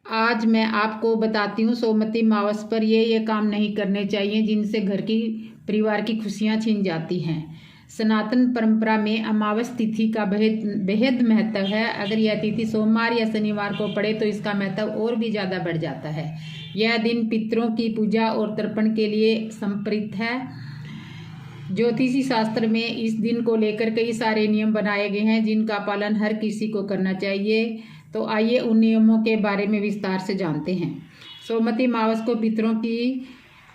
आज मैं आपको बताती हूँ सोमवती अमावस पर ये काम नहीं करने चाहिए जिनसे घर की परिवार की खुशियाँ छिन जाती हैं। सनातन परंपरा में अमावस तिथि का बेहद महत्व है। अगर यह तिथि सोमवार या शनिवार को पड़े तो इसका महत्व और भी ज़्यादा बढ़ जाता है। यह दिन पितरों की पूजा और तर्पण के लिए समर्पित है। ज्योतिषी शास्त्र में इस दिन को लेकर कई सारे नियम बनाए गए हैं जिनका पालन हर किसी को करना चाहिए। तो आइए उन नियमों के बारे में विस्तार से जानते हैं। सोमवती अमावस को पितरों की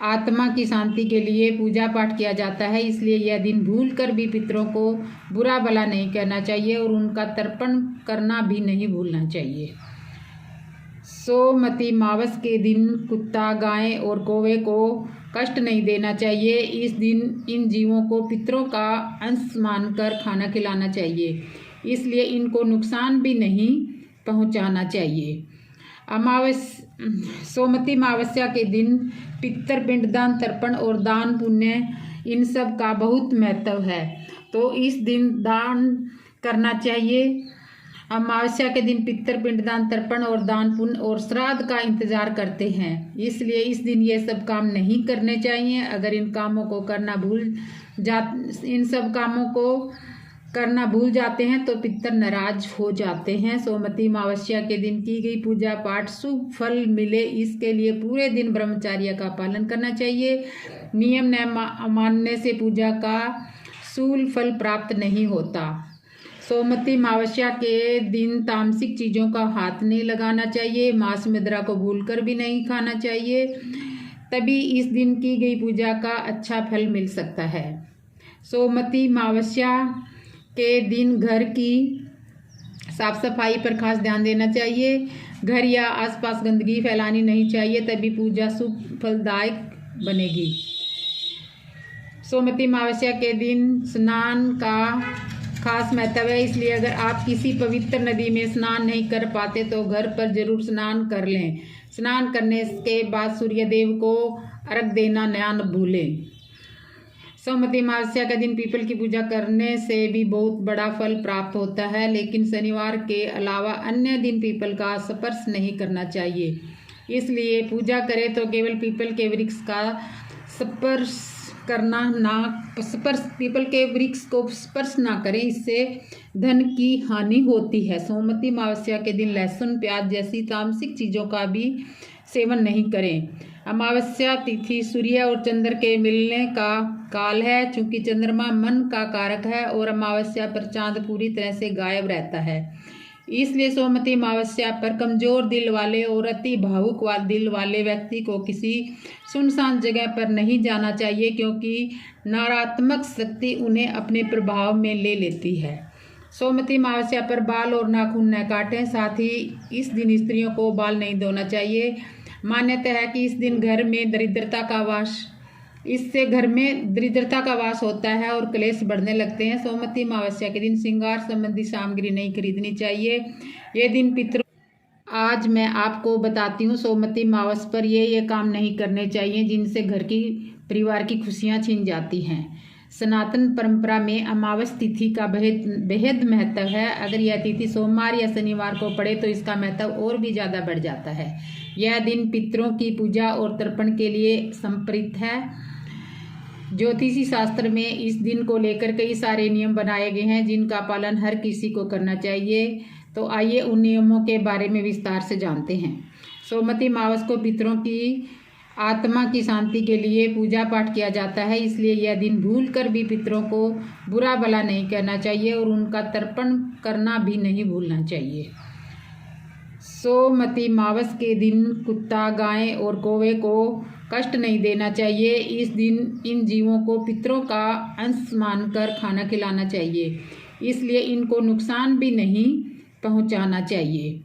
आत्मा की शांति के लिए पूजा पाठ किया जाता है, इसलिए यह दिन भूलकर भी पितरों को बुरा भला नहीं करना चाहिए और उनका तर्पण करना भी नहीं भूलना चाहिए। सोमवती अमावस के दिन कुत्ता, गाय और कौवे को कष्ट नहीं देना चाहिए। इस दिन इन जीवों को पितरों का अंश मानकर खाना खिलाना चाहिए, इसलिए इनको नुकसान भी नहीं पहुंचाना चाहिए। सोमवती अमावस्या के दिन पितर पिंडदान, तर्पण और दान पुण्य इन सब का बहुत महत्व है, तो इस दिन दान करना चाहिए। अमावस्या के दिन पितर पिंडदान, तर्पण और दान पुण्य और श्राद्ध का इंतजार करते हैं, इसलिए इस दिन ये सब काम नहीं करने चाहिए। अगर इन सब कामों को करना भूल जाते हैं तो पितर नाराज हो जाते हैं। सोमवती अमावस्या के दिन की गई पूजा पाठ शुभ फल मिले, इसके लिए पूरे दिन ब्रह्मचर्य का पालन करना चाहिए। नियम न मानने से पूजा का शुभ फल प्राप्त नहीं होता। सोमवती अमावस्या के दिन तामसिक चीज़ों का हाथ नहीं लगाना चाहिए। मांस मुद्रा को भूलकर भी नहीं खाना चाहिए, तभी इस दिन की गई पूजा का अच्छा फल मिल सकता है। सोमवती अमावस्या के दिन घर की साफ सफाई पर खास ध्यान देना चाहिए। घर या आसपास गंदगी फैलानी नहीं चाहिए, तभी पूजा शुभ फलदायक बनेगी। सोमवती अमावस्या के दिन स्नान का खास महत्व है, इसलिए अगर आप किसी पवित्र नदी में स्नान नहीं कर पाते तो घर पर जरूर स्नान कर लें। स्नान करने के बाद सूर्य देव को अर्घ देना न भूलें। सोमवती अमावस्या के दिन पीपल की पूजा करने से भी बहुत बड़ा फल प्राप्त होता है, लेकिन शनिवार के अलावा अन्य दिन पीपल का स्पर्श नहीं करना चाहिए। इसलिए पूजा करें तो केवल पीपल के वृक्ष का स्पर्श पीपल के वृक्ष को स्पर्श ना करें, इससे धन की हानि होती है। सोमवती अमावस्या के दिन लहसुन, प्याज जैसी तामसिक चीज़ों का भी सेवन नहीं करें। अमावस्या तिथि सूर्य और चंद्र के मिलने का काल है, चूंकि चंद्रमा मन का कारक है और अमावस्या पर चांद पूरी तरह से गायब रहता है, इसलिए सोमवती अमावस्या पर कमजोर दिल वाले और अति भावुक दिल वाले व्यक्ति को किसी सुनसान जगह पर नहीं जाना चाहिए, क्योंकि नकारात्मक शक्ति उन्हें अपने प्रभाव में ले लेती है। सोमवती अमावस्या पर बाल और नाखून न काटें, साथ ही इस दिन स्त्रियों को बाल नहीं धोना चाहिए। मान्यता है कि इस दिन घर में दरिद्रता का वास होता है और क्लेश बढ़ने लगते हैं। सोमवती अमावस्या के दिन श्रृंगार संबंधी सामग्री नहीं खरीदनी चाहिए। ये दिन पितरों आज मैं आपको बताती हूँ सोमवती अमावस पर ये काम नहीं करने चाहिए जिनसे घर की परिवार की खुशियाँ छिन जाती हैं। सनातन परंपरा में अमावस तिथि का बेहद महत्व है। अगर यह तिथि सोमवार या शनिवार को पड़े तो इसका महत्व और भी ज़्यादा बढ़ जाता है। यह दिन पितरों की पूजा और तर्पण के लिए समर्पित है। ज्योतिषी शास्त्र में इस दिन को लेकर कई सारे नियम बनाए गए हैं जिनका पालन हर किसी को करना चाहिए। तो आइए उन नियमों के बारे में विस्तार से जानते हैं। सोमवती अमावस को पितरों की आत्मा की शांति के लिए पूजा पाठ किया जाता है, इसलिए यह दिन भूलकर भी पितरों को बुरा भला नहीं करना चाहिए और उनका तर्पण करना भी नहीं भूलना चाहिए। सोमवती अमावस के दिन कुत्ता, गाय और कौवे को कष्ट नहीं देना चाहिए। इस दिन इन जीवों को पितरों का अंश मानकर खाना खिलाना चाहिए, इसलिए इनको नुकसान भी नहीं पहुंचाना चाहिए।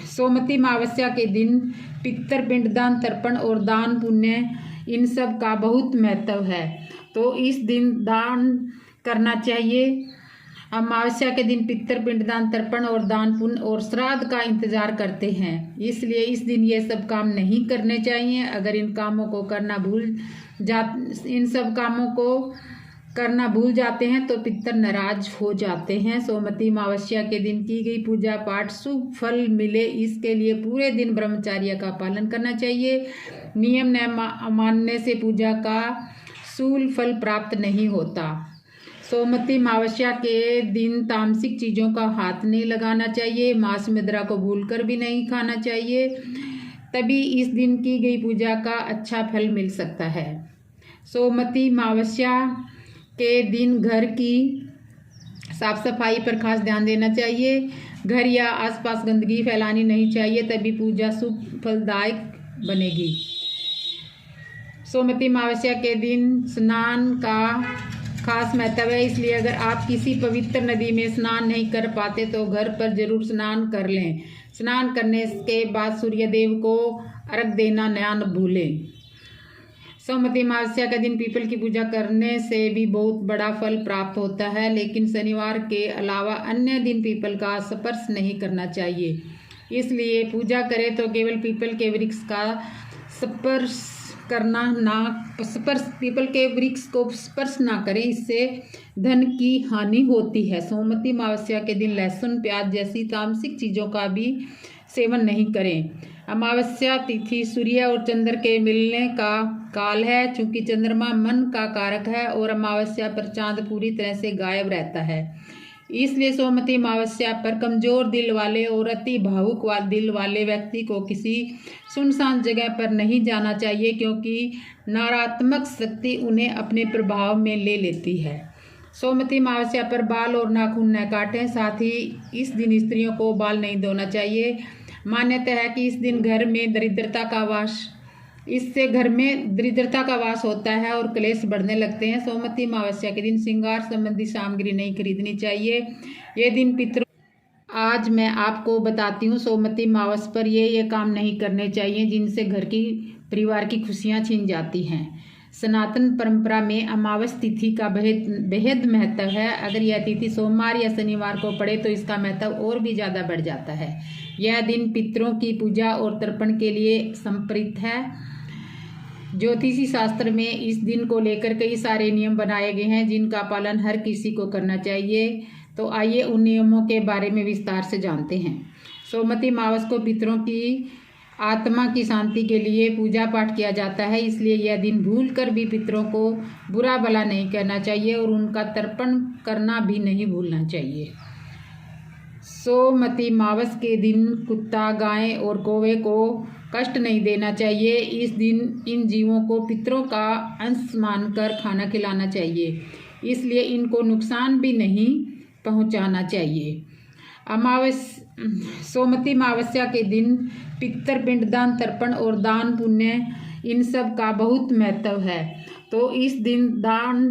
सोमवती अमावस्या के दिन पितर पिंडदान, तर्पण और दान पुण्य इन सब का बहुत महत्व है, तो इस दिन दान करना चाहिए। अमावस्या के दिन पितर पिंडदान, तर्पण और दान पुण्य और श्राद्ध का इंतजार करते हैं, इसलिए इस दिन ये सब काम नहीं करने चाहिए। अगर इन सब कामों को करना भूल जाते हैं तो पितर नाराज हो जाते हैं। सोमवती अमावस्या के दिन की गई पूजा पाठ शुभ फल मिले, इसके लिए पूरे दिन ब्रह्मचर्य का पालन करना चाहिए। नियम न मानने से पूजा का शूल फल प्राप्त नहीं होता। सोमवती अमावस्या के दिन तामसिक चीज़ों का हाथ नहीं लगाना चाहिए। मांस मुद्रा को भूलकर भी नहीं खाना चाहिए, तभी इस दिन की गई पूजा का अच्छा फल मिल सकता है। सोमवती अमावस्या के दिन घर की साफ सफाई पर खास ध्यान देना चाहिए। घर या आसपास गंदगी फैलानी नहीं चाहिए, तभी पूजा शुभ फलदायक बनेगी। सोमवती अमावस्या के दिन स्नान का खास महत्व है, इसलिए अगर आप किसी पवित्र नदी में स्नान नहीं कर पाते तो घर पर जरूर स्नान कर लें। स्नान करने के बाद सूर्यदेव को अर्घ देना न भूलें। सोमवती अमावस्या के दिन पीपल की पूजा करने से भी बहुत बड़ा फल प्राप्त होता है, लेकिन शनिवार के अलावा अन्य दिन पीपल का स्पर्श नहीं करना चाहिए। इसलिए पूजा करें तो केवल पीपल के वृक्ष का स्पर्श करना पीपल के वृक्ष को स्पर्श ना करें, इससे धन की हानि होती है। सोमवती अमावस्या के दिन लहसुन प्याज जैसी तामसिक चीज़ों का भी सेवन नहीं करें। अमावस्या तिथि सूर्य और चंद्र के मिलने का काल है, चूंकि चंद्रमा मन का कारक है और अमावस्या पर चांद पूरी तरह से गायब रहता है। इसलिए सोमवती अमावस्या पर कमजोर दिल वाले और अति भावुक दिल वाले व्यक्ति को किसी सुनसान जगह पर नहीं जाना चाहिए, क्योंकि नकारात्मक शक्ति उन्हें अपने प्रभाव में ले लेती है। सोमवती अमावस्या पर बाल और नाखून न काटें, साथ ही इस दिन स्त्रियों को बाल नहीं धोना चाहिए। मान्यता है कि इस दिन घर में दरिद्रता का वास होता है और क्लेश बढ़ने लगते हैं। सोमवती अमावस्या के दिन श्रृंगार संबंधी सामग्री नहीं खरीदनी चाहिए। ये दिन आज मैं आपको बताती हूँ सोमवती अमावस्या पर ये काम नहीं करने चाहिए जिनसे घर की परिवार की खुशियाँ छीन जाती हैं। सनातन परंपरा में अमावस्या तिथि का बेहद महत्व है। अगर यह तिथि सोमवार या शनिवार को पड़े तो इसका महत्व और भी ज़्यादा बढ़ जाता है। यह दिन पितरों की पूजा और तर्पण के लिए समर्पित है। ज्योतिषी शास्त्र में इस दिन को लेकर कई सारे नियम बनाए गए हैं, जिनका पालन हर किसी को करना चाहिए। तो आइए उन नियमों के बारे में विस्तार से जानते हैं। सोमवती अमावस्या को पितरों की आत्मा की शांति के लिए पूजा पाठ किया जाता है, इसलिए यह दिन भूल कर भी पितरों को बुरा भला नहीं कहना चाहिए और उनका तर्पण करना भी नहीं भूलना चाहिए। सोमवती अमावस्या के दिन कुत्ता, गाय और कौवे को कष्ट नहीं देना चाहिए। इस दिन इन जीवों को पितरों का अंश मानकर खाना खिलाना चाहिए, इसलिए इनको नुकसान भी नहीं पहुंचाना चाहिए। सोमवती अमावस्या के दिन पितृ पिंडदान, तर्पण और दान पुण्य इन सब का बहुत महत्व है, तो इस दिन दान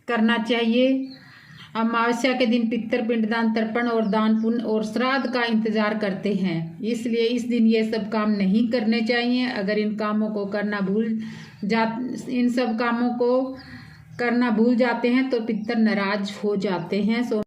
करना चाहिए। अमावस्या के दिन पितृ पिंडदान, तर्पण और दान पुण्य और श्राद्ध का इंतजार करते हैं, इसलिए इस दिन ये सब काम नहीं करने चाहिए। अगर इन सब कामों को करना भूल जाते हैं तो पितर नाराज हो जाते हैं।